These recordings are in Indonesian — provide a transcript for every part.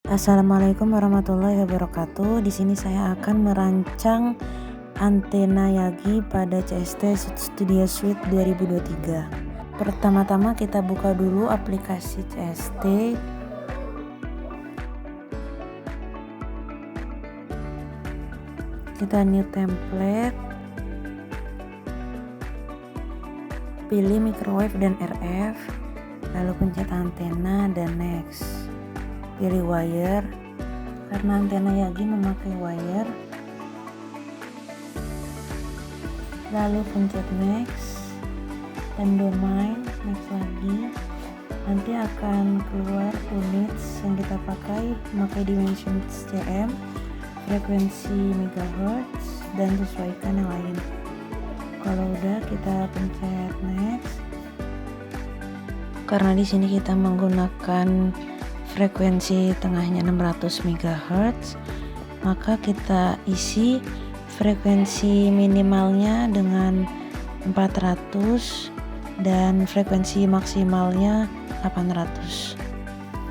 Assalamualaikum warahmatullahi wabarakatuh. Di sini saya akan merancang antena Yagi pada CST Studio Suite 2023. Pertama-tama kita buka dulu aplikasi CST. Kita new template. Pilih microwave dan RF, lalu pencet antena dan next. Pilih wire, karena antena Yagi memakai wire. Lalu pencet next dan domain, next lagi. Nanti akan keluar units yang kita pakai, memakai dimension cm, frekuensi megahertz, dan sesuaikan yang lain. Kalau udah, kita pencet next. Karena di sini kita menggunakan frekuensi tengahnya 600 MHz, maka kita isi frekuensi minimalnya dengan 400 dan frekuensi maksimalnya 800.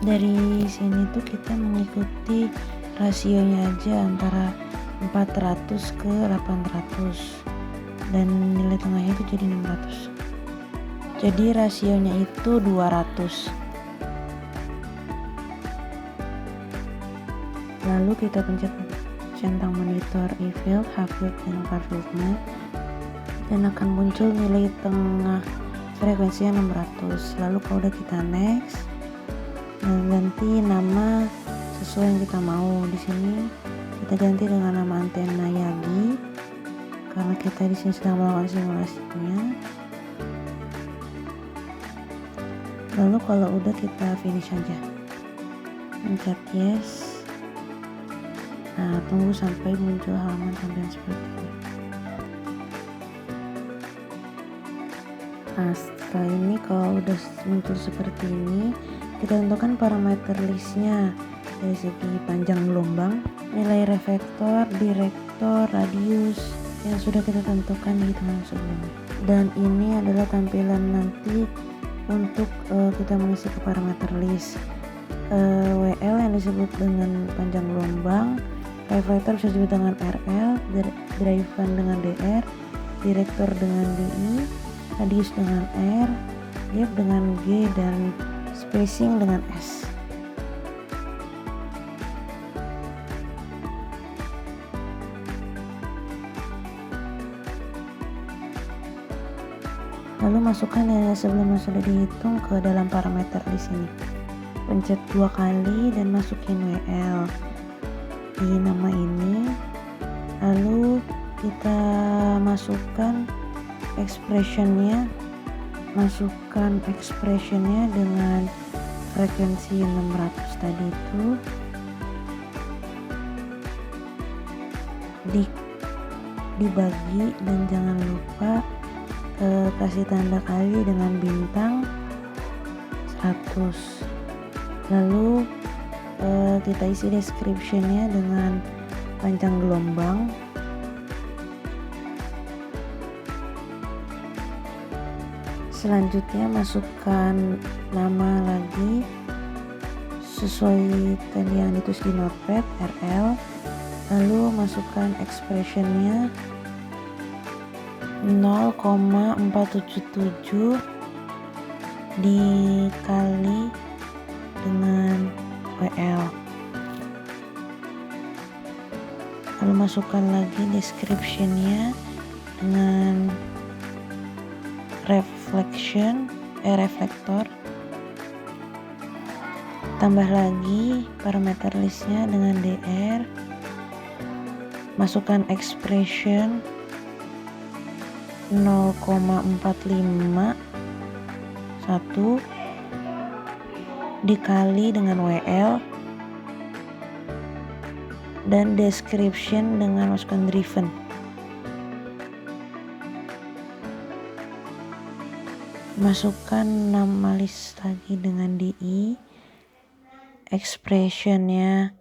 Dari sini tuh kita mengikuti rasionya aja antara 400 ke 800 dan nilai tengahnya itu jadi 600. Jadi rasionya itu 200. Lalu kita pencet centang monitor E-field, H-field, dan far-fieldnya, dan akan muncul nilai tengah frekuensinya 600. Lalu kalau udah kita next, ganti nama sesuai yang kita mau. Di sini kita ganti dengan nama antena Yagi karena kita di sini sedang melakukan simulasinya. Lalu kalau udah, kita finish aja, pencet yes. Nah, tunggu sampai muncul halaman tampilan seperti ini. Nah, setelah ini kalau udah muncul seperti ini, kita tentukan parameter listnya dari segi panjang gelombang, nilai reflektor, direktor, radius yang sudah kita tentukan di hitungan sebelumnya. Dan ini adalah tampilan nanti untuk kita mengisi ke parameter list. WL yang disebut dengan panjang gelombang, reflektor bisa disebut dengan RL, driven dengan DR, direktor dengan DI, radius dengan R, gap dengan G, dan spacing dengan S. Lalu masukkan nilai sebelumnya sudah dihitung ke dalam parameter di sini. Pencet 2 kali dan masukin WL di nama ini. Lalu kita masukkan expressionnya dengan frekuensi 600 tadi itu dibagi, dan jangan lupa kasih tanda kali dengan bintang 100. Lalu kita isi description-nya dengan panjang gelombang. Selanjutnya masukkan nama lagi sesuai tadi yang ditulis di notepad, RL. Lalu masukkan expression-nya 0,477 dikali dengan WL. Lalu masukkan lagi description-nya dengan reflektor. Tambah lagi parameter listnya dengan DR. Masukkan expression 0,451 dikali dengan WL, dan description dengan masukkan driven. Masukkan nama list lagi dengan DI, expressionnya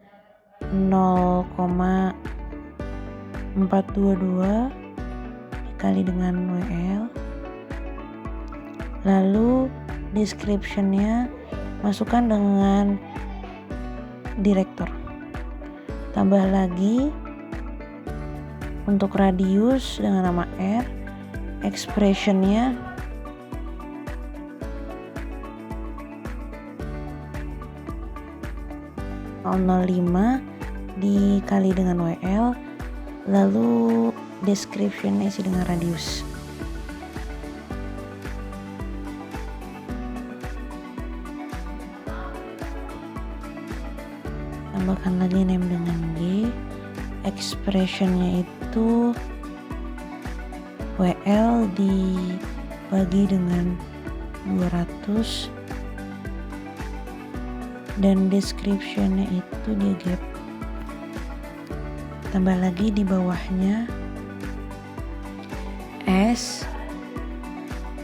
0,422 dikali dengan WL. Lalu description-nya masukkan dengan direktor. Tambah lagi untuk radius dengan nama R, expressionnya (0,05) dikali dengan WL, lalu description-nya isi dengan radius. Tambahkan lagi name dengan G, expression-nya itu WL dibagi dengan 200 dan description-nya itu dia gap. Tambah lagi di bawahnya S,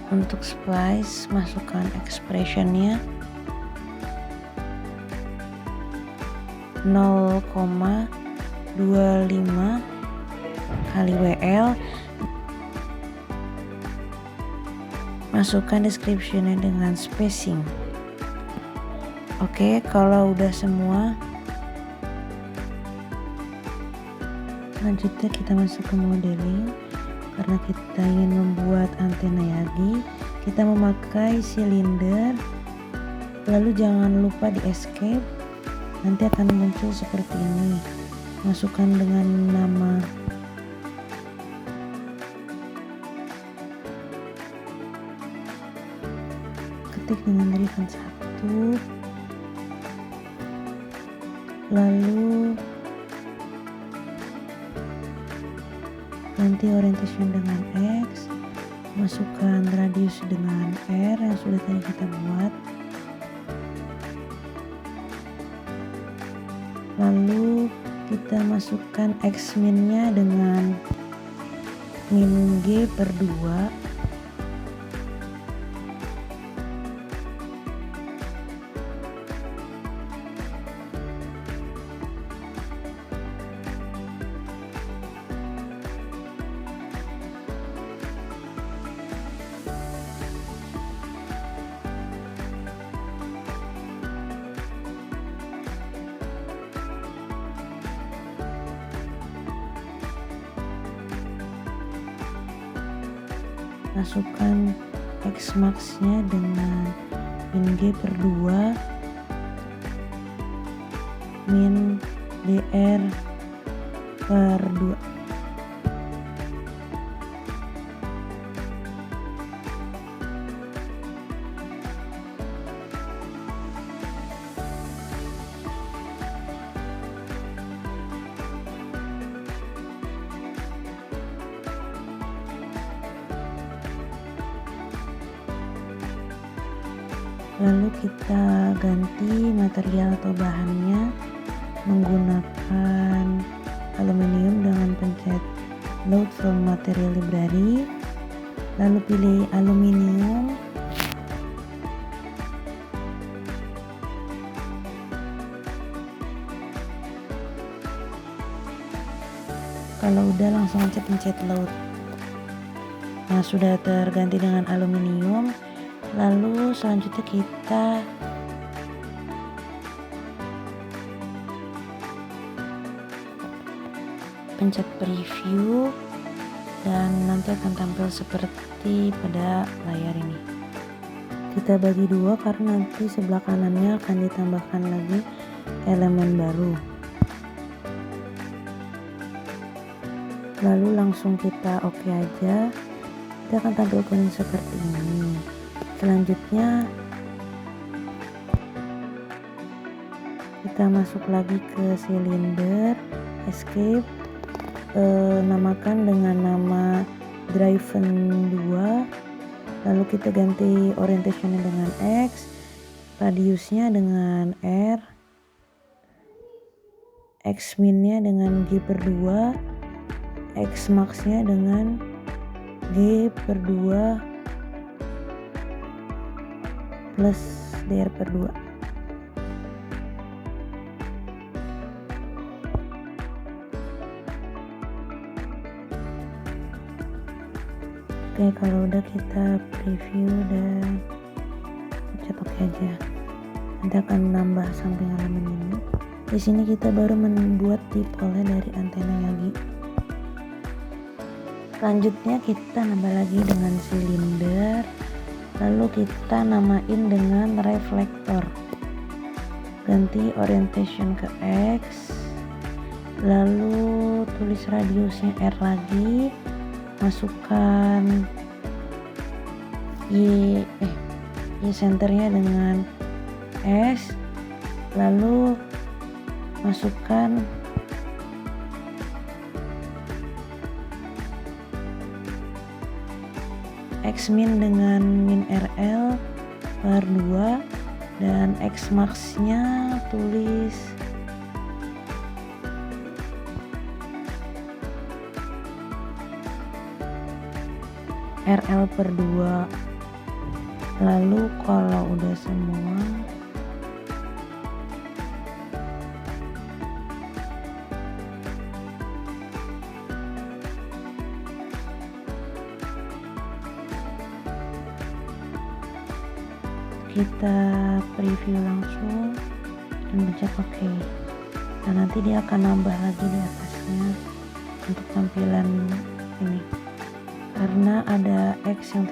untuk splice masukkan expression-nya 0,25 kali WL, masukkan description-nya dengan spacing. Oke, kalau udah semua, selanjutnya kita masuk ke modeling. Karena kita ingin membuat antena Yagi, kita memakai silinder, lalu jangan lupa di escape, nanti akan muncul seperti ini. Masukkan dengan nama ketik dengan derivan 1, lalu ganti orientation dengan X, masukkan radius dengan R yang sudah tadi kita buat, lalu kita masukkan X min-nya dengan min G per 2, masukkan X max-nya dengan min G per 2 min DR per 2. Lalu kita ganti material atau bahannya menggunakan aluminium dengan pencet load from material library, lalu pilih aluminium, kalau udah langsung pencet load. Nah, sudah terganti dengan aluminium. Lalu selanjutnya kita pencet preview dan nanti akan tampil seperti pada layar ini. Kita bagi dua karena nanti sebelah kanannya akan ditambahkan lagi elemen baru. Lalu langsung kita oke aja, kita akan tampil kuning seperti ini. Selanjutnya kita masuk lagi ke silinder, escape, namakan dengan nama driven 2, lalu kita ganti orientationnya dengan X, radiusnya dengan R, X min-nya dengan G per 2, X max-nya dengan G per 2 plus DR per 2. Oke, kalau udah kita preview dan pencet oke aja. Nanti akan menambah samping elemen ini. Di sini kita baru membuat dipolnya dari antena Yagi. Selanjutnya kita nambah lagi dengan silinder, lalu kita namain dengan reflektor. Ganti orientation ke X, lalu tulis radiusnya R lagi, masukkan Y centernya dengan S, lalu masukkan X min dengan min RL per 2 dan X max nya tulis RL per 2. Lalu kalau udah semua kita preview langsung dan pencet OK. Nah, nanti dia akan nambah lagi di atasnya untuk tampilan ini, karena ada S yang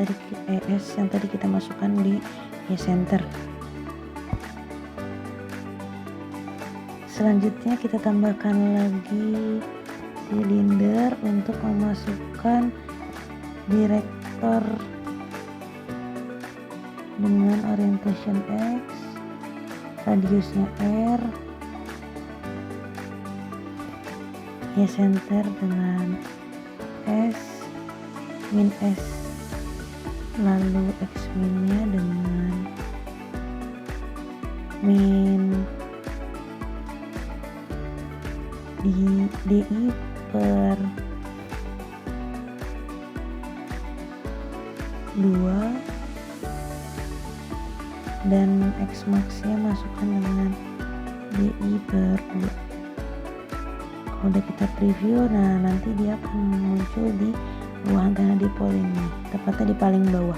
tadi kita masukkan di Y center. Selanjutnya kita tambahkan lagi silinder untuk memasukkan direktor dengan orientation X, radiusnya R, Y center dengan S, min S, lalu X minnya dengan min DI per 2 dan X max nya masukkan dengan DI per 2. Kalau udah kita preview, nah nanti dia akan muncul di bawah antena dipol ini, tepatnya di paling bawah.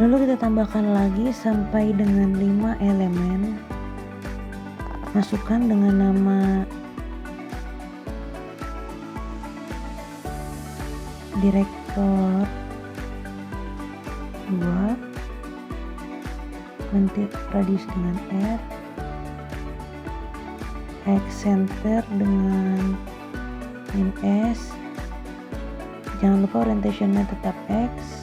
Lalu kita tambahkan lagi sampai dengan 5 elemen. Masukkan dengan nama direktor 2, ganti radius dengan R, X center dengan min S, jangan lupa orientationnya tetap X,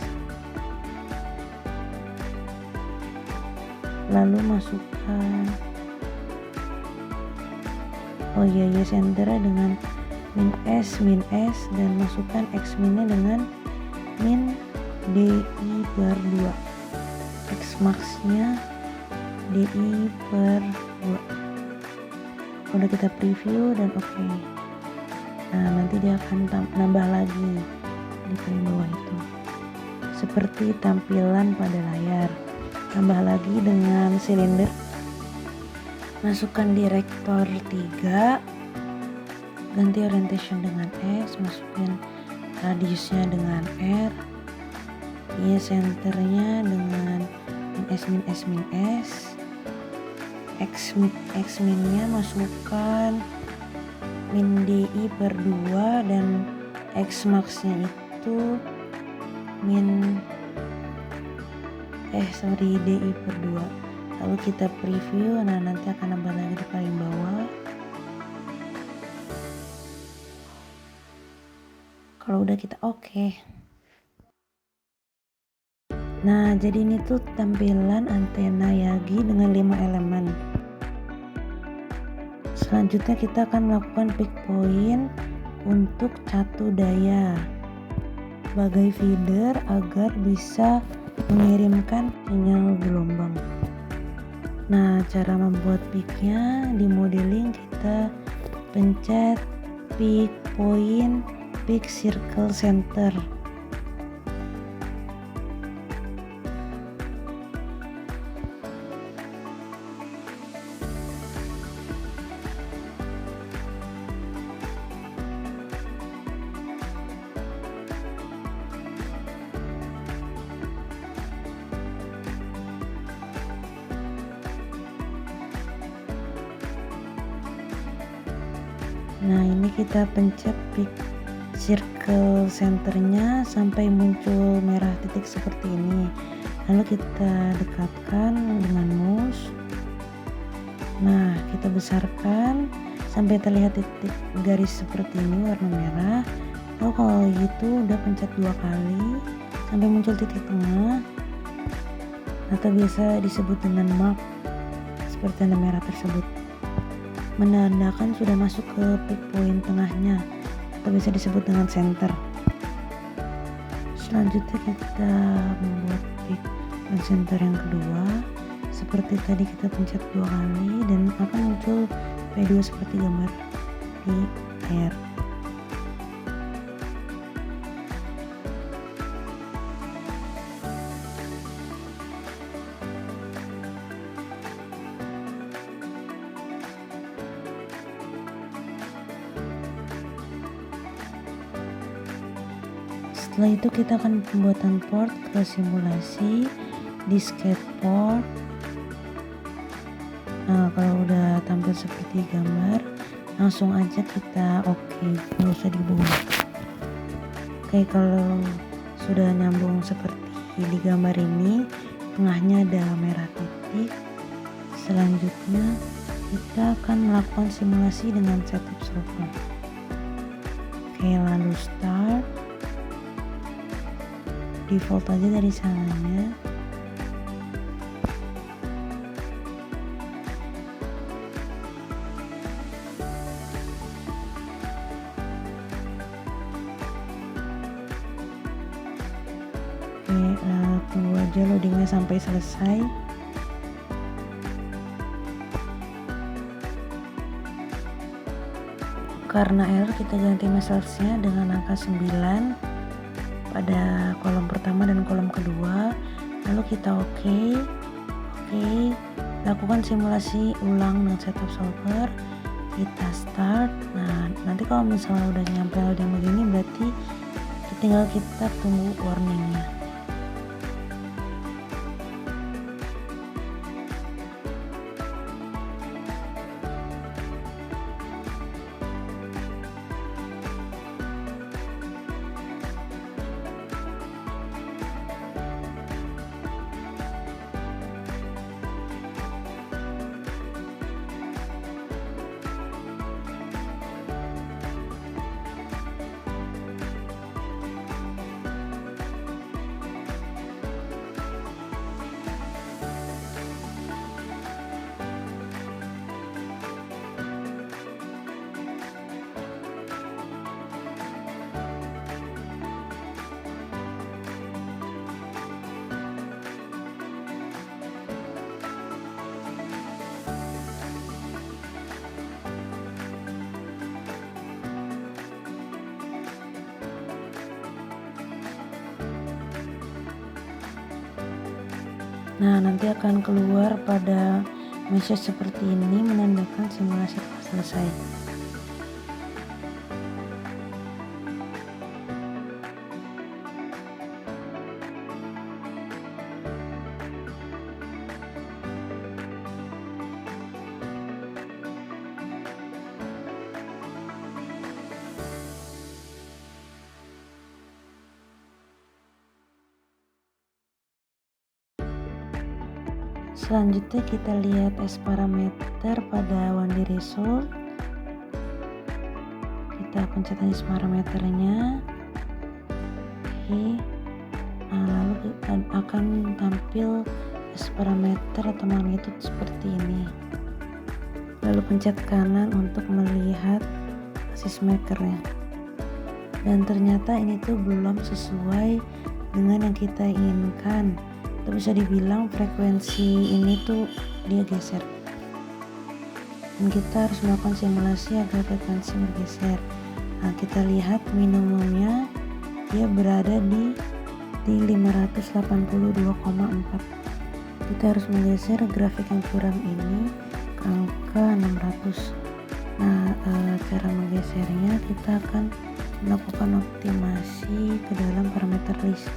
lalu masukkan Y center dengan min S dan masukkan X minnya dengan min DI per 2, X max nya DI per 2. Udah kita preview dan oke. Nah, nanti dia akan nambah lagi di paling bawah itu seperti tampilan pada layar. Tambah lagi dengan silinder, masukkan direktor 3, ganti orientation dengan X, masukin radiusnya dengan R, Y centernya dengan min S, X minnya masukkan min DI per 2 dan X max nya itu DI per 2. Lalu kita preview, nah nanti akan nambah lagi di paling bawah. Kalau udah kita oke. Nah, jadi ini tuh tampilan antena Yagi dengan 5 elemen. Selanjutnya kita akan melakukan pick point untuk catu daya sebagai feeder agar bisa mengirimkan sinyal gelombang. Nah, cara membuat picknya di modeling kita pencet pick point, pick circle center. Nah, ini kita pencet pick circle centernya sampai muncul merah titik seperti ini. Lalu kita dekatkan dengan mouse. Nah, kita besarkan sampai terlihat titik garis seperti ini warna merah. Lalu kalau gitu udah pencet 2 kali sampai muncul titik tengah atau biasa disebut dengan mark seperti tanda merah tersebut, menandakan sudah masuk ke pick point tengahnya atau bisa disebut dengan center. Selanjutnya kita membuat pick dan center yang kedua. Seperti tadi kita pencet 2 kali dan akan muncul P2 seperti gambar di layar. Setelah itu kita akan pembuatan port ke simulasi di skateboard. Nah, kalau udah tampil seperti gambar, langsung aja kita oke, nggak usah dibuang. Oke, kalau sudah nyambung seperti di gambar ini, tengahnya ada merah titik. Selanjutnya kita akan melakukan simulasi dengan setup solver. Oke, lalu start. Default aja dari sananya. Oke, tunggu aja loadingnya sampai selesai. Karena error, kita ganti message-nya dengan angka 9 pada kolom pertama dan kolom kedua. Lalu kita oke, lakukan simulasi ulang dengan setup solver. Kita start. Nah, nanti kalau misalnya udah nyampe loading begini, berarti tinggal kita tunggu warningnya. Nah, nanti akan keluar pada message seperti ini menandakan simulasi telah selesai. Selanjutnya kita lihat S parameter pada 1D result. Kita pencet S parameternya. Oke. Nah, lalu kita akan tampil S parameter atau magnitude seperti ini. Lalu pencet kanan untuk melihat assist makernya. Dan ternyata ini tuh belum sesuai dengan yang kita inginkan. Atau bisa dibilang frekuensi ini tuh dia geser, dan kita harus melakukan simulasi agar frekuensi bergeser. Nah, kita lihat minimumnya dia berada di 582,4. Kita harus menggeser grafik yang curam ini ke angka 600. Nah, cara menggesernya kita akan melakukan optimasi ke dalam parameter list.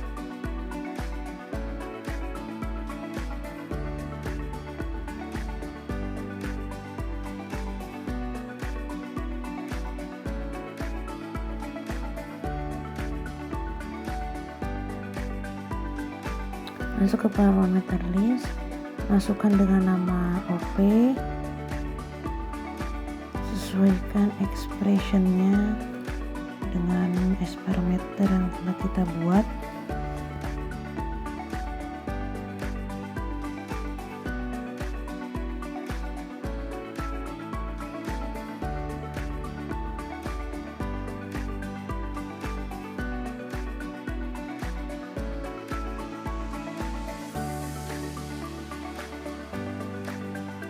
Masuk ke parameter list, masukkan dengan nama OP, sesuaikan expressionnya dengan S parameter yang telah kita buat.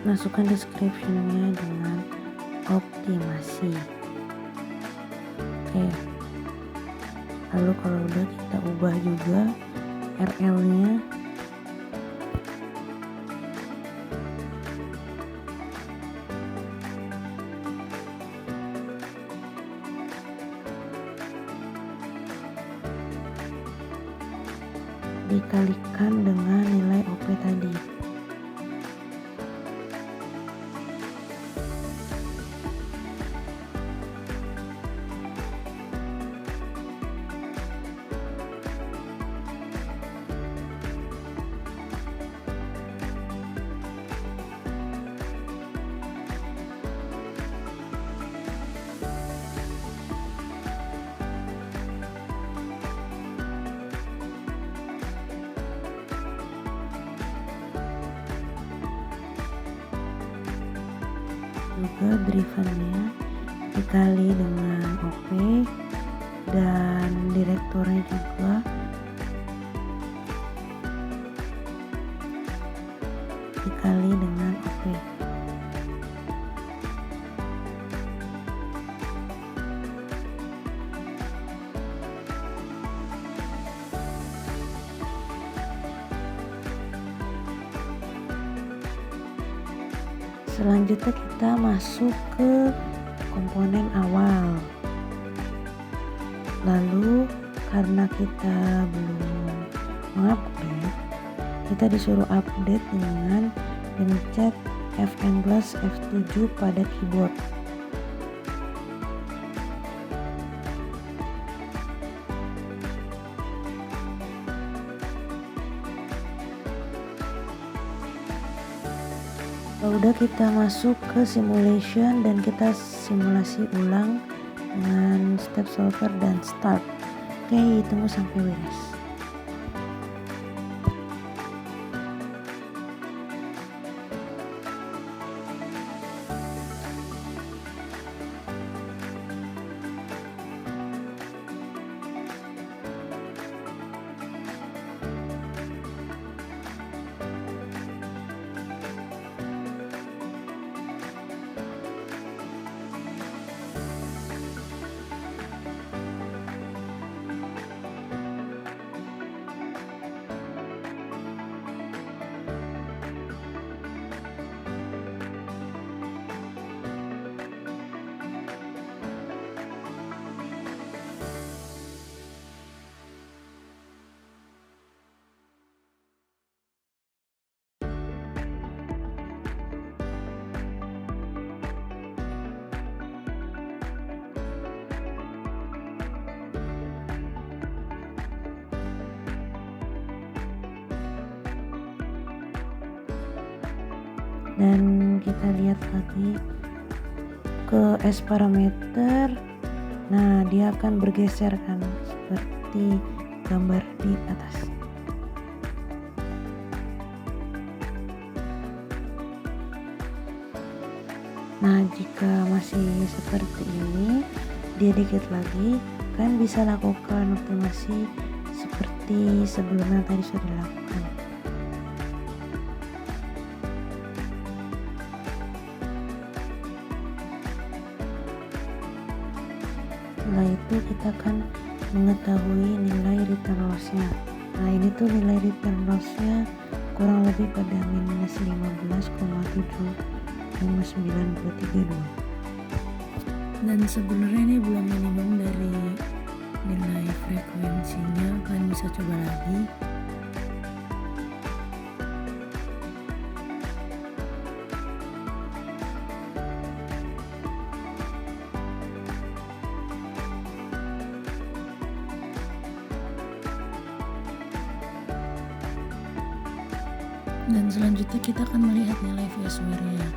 Masukkan description-nya dengan optimasi. Oke. Lalu kalau udah, kita ubah juga RL-nya. Dikalikan dengan nilai OP tadi. Juga drivennya dikali dengan OP dan direktornya juga dikali dengan OP. Selanjutnya kita masuk ke komponen awal. Lalu karena kita belum mengupdate, kita disuruh update dengan pencet Fn plus F7 pada keyboard. Kalau udah, kita masuk ke simulation dan kita simulasi ulang dengan step solver dan start. Oke, tunggu sampai beres. Dan kita lihat lagi ke S parameter. Nah, dia akan bergeser kan seperti gambar di atas. Nah, jika masih seperti ini, dia dikit lagi kan bisa lakukan optimasi seperti sebelumnya tadi sudah dilakukan. Setelah itu kita akan mengetahui nilai return loss-nya. Nah, ini tuh nilai return loss-nya kurang lebih pada minus 15,75932. Dan sebenarnya ini belum minimum dari nilai frekuensinya, kalian bisa coba lagi. Dan selanjutnya kita akan melihat nilai VSWR-nya.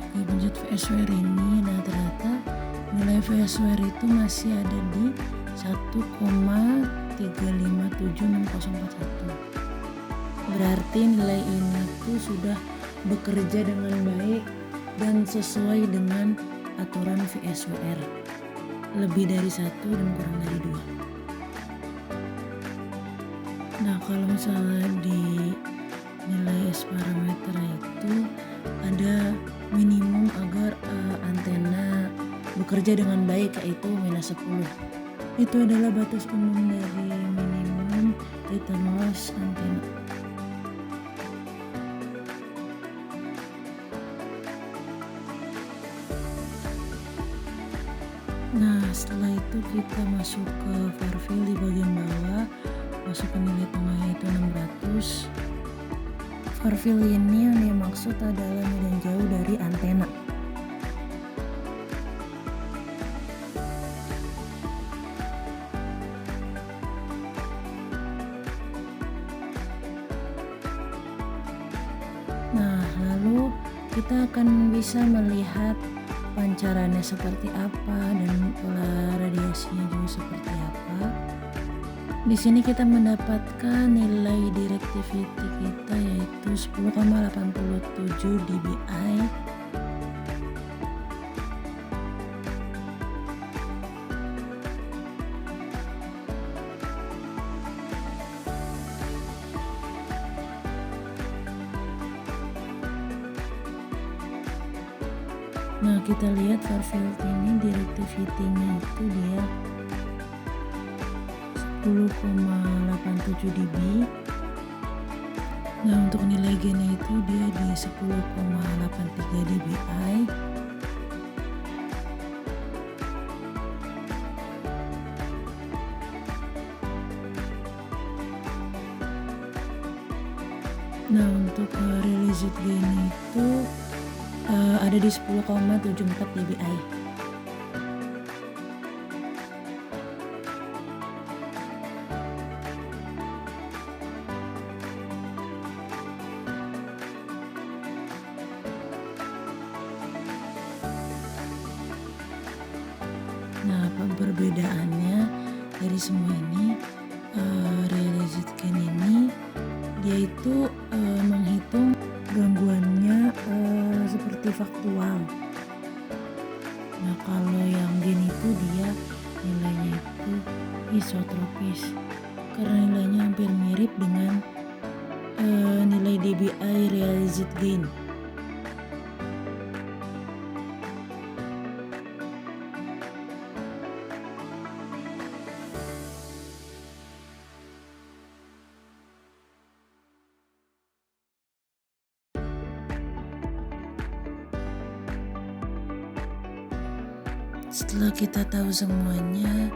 Oke, pencet VSWR ini, nah ternyata nilai VSWR itu masih ada di 1,3576041. Berarti nilai ini tuh sudah bekerja dengan baik dan sesuai dengan aturan VSWR. Lebih dari 1 dan kurang dari 2. Nah, kalau misalnya di nilai S parameter itu ada minimum agar antena bekerja dengan baik, yaitu -10. Itu adalah batas umum dari minimum return loss antena. Nah, setelah itu kita masuk ke far field di bagian bawah, masuk ke nilai tengahnya itu 600. Far field ini yang dimaksud adalah medan jauh dari antena. Nah, lalu kita akan bisa melihat pancarannya seperti apa dan pola radiasinya juga seperti apa. Di sini kita mendapatkan nilai directivity kita yaitu 10,87 dBi. Nah, kita lihat far field ini directivity-nya itu dia 10,87 dB. Nah, untuk nilai gain-nya itu dia di 10,83 dBi. Nah, untuk realized gain-nya itu ada di 10,74 dBi. Nah, apa perbedaannya dari semua ini? Realized gain ini dia itu menghitung gangguannya seperti faktual. Nah, kalau yang gain itu dia nilainya itu isotropis karena nilainya hampir mirip dengan nilai dBi realized gain. Setelah kita tahu semuanya,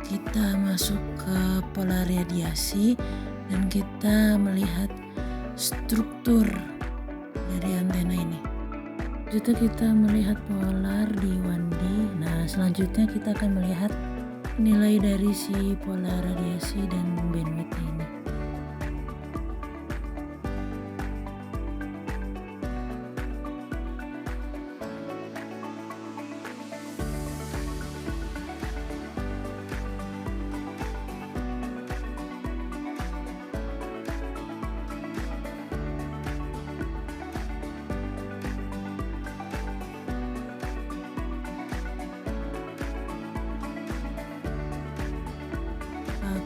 kita masuk ke pola radiasi dan kita melihat struktur dari antena ini. Selanjutnya kita melihat polar di 1D. Nah, selanjutnya kita akan melihat nilai dari si pola radiasi dan bandwidth ini.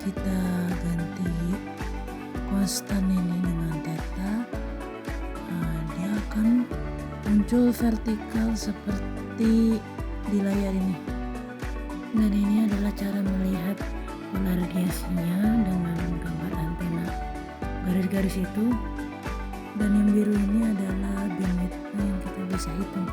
Kita ganti konstan ini dengan theta, dia akan muncul vertikal seperti di layar ini. Dan ini adalah cara melihat pola radiasinya dengan gambar antena garis-garis itu, dan yang biru ini adalah bandwidth yang kita bisa hitung.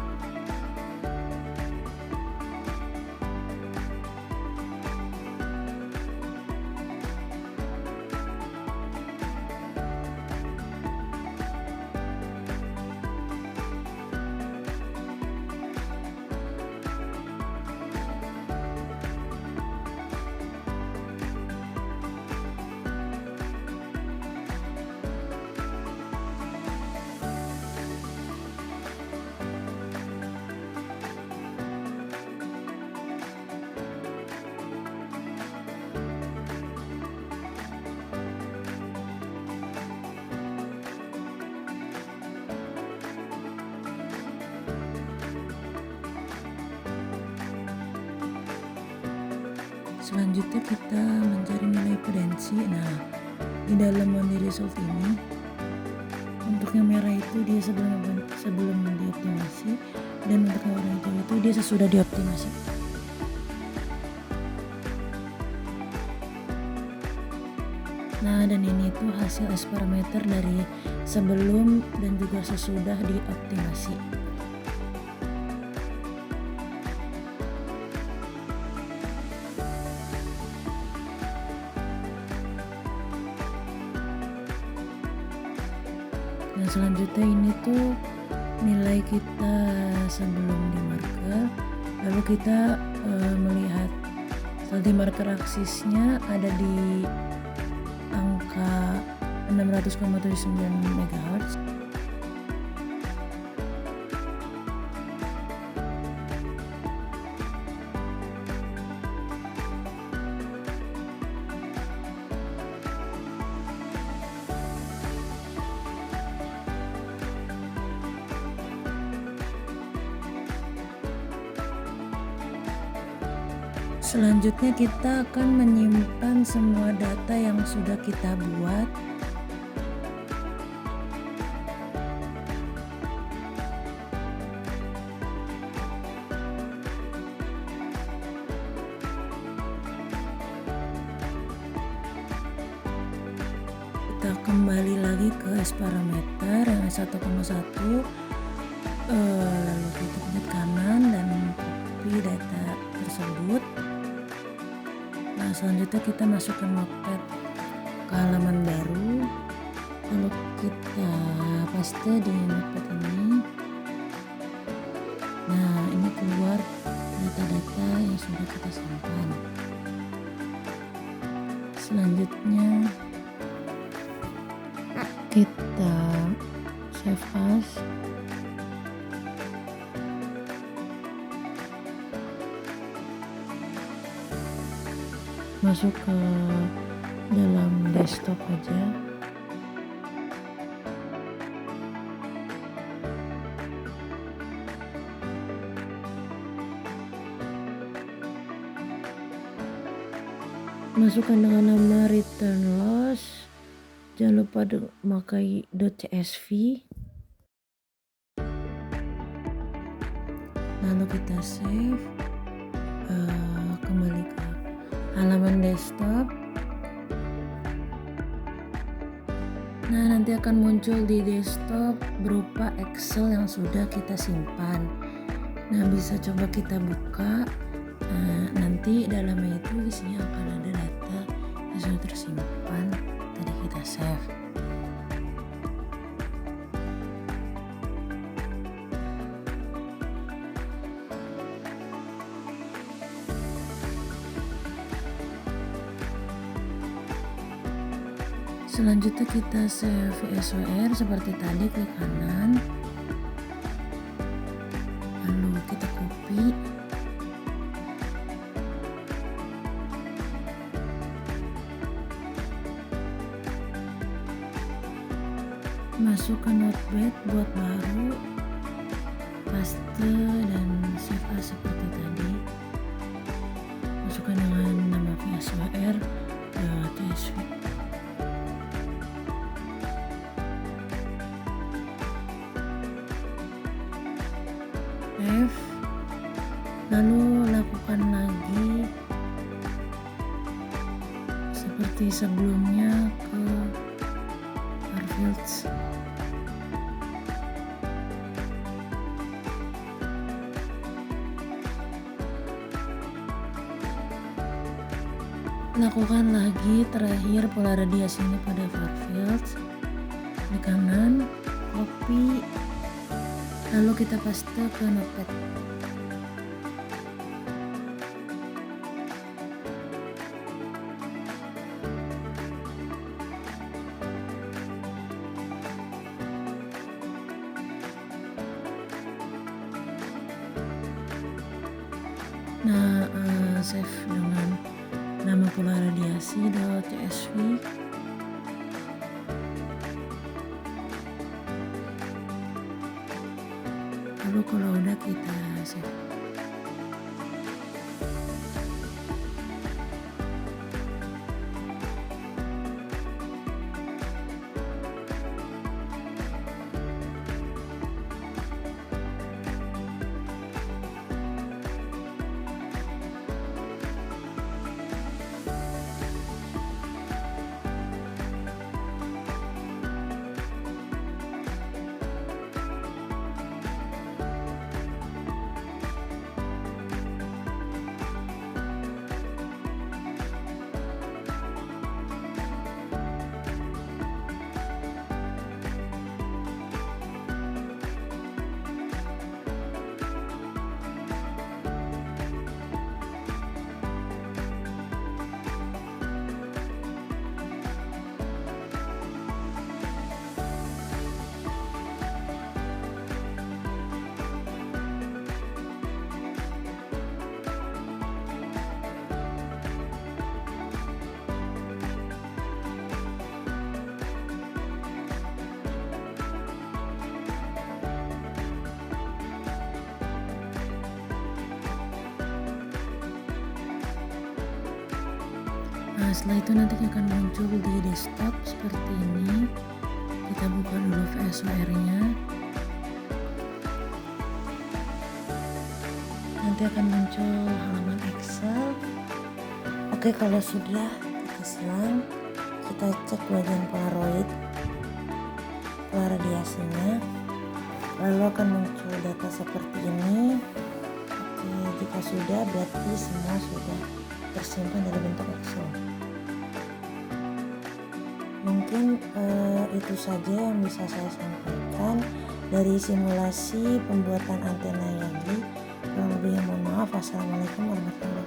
Selanjutnya kita mencari nilai potensi. Nah, di dalam Monday Resolve ini, untuk yang merah itu dia sebelum dioptimasi, dan untuk yang warna hijau itu dia sesudah dioptimasi. Nah, dan ini tuh hasil S parameter dari sebelum dan juga sesudah dioptimasi. Nah, selanjutnya ini tuh nilai kita sebelum di marker, lalu kita melihat setelah di marker aksisnya ada di angka 600,79 MHz. Selanjutnya kita akan menyimpan semua data yang sudah kita buat. Kita kembali lagi ke S parameter yang S1,1, lalu kita pencet kanan dan copy data tersebut. Nah, selanjutnya kita masukkan notepad ke halaman baru, lalu kita paste di notepad ini. Nah, ini keluar data-data yang sudah kita simpan. Selanjutnya kita save as. Masuk ke dalam desktop aja. Masukkan dengan nama return loss. Jangan lupa memakai .csv. Lalu kita save. Kembali ke halaman desktop. Nah, nanti akan muncul di desktop berupa Excel yang sudah kita simpan. Nah, bisa coba kita buka. Nah, nanti dalamnya itu isinya akan ada data yang sudah tersimpan tadi kita save. Selanjutnya kita save VSWR seperti tadi, klik kanan, lalu kita copy, masuk ke notepad, buat baru, paste dan save as seperti tadi. Masukkan dengan nama VSWR .csv. Lalu lakukan lagi seperti sebelumnya ke Fields. Lakukan lagi terakhir pola radiasinya pada Fields. Di kanan, copy, lalu kita paste ke notepad. Nah, save dengan nama pola radiasi.csv. Lalu kalau udah kita save. Setelah itu nanti akan muncul di desktop seperti ini. Kita buka dulu VSWR-nya. Nanti akan muncul halaman Excel. Oke, kalau sudah kita silang, kita cek bagian Polaroid, pola radiasinya, lalu akan muncul data seperti ini. Oke, jika sudah berarti semua sudah tersimpan dalam bentuk Excel. Mungkin itu saja yang bisa saya sampaikan dari simulasi pembuatan antena Yagi. Kurang lebihnya mohon maaf. Wassalamualaikum warahmatullahi wabarakatuh.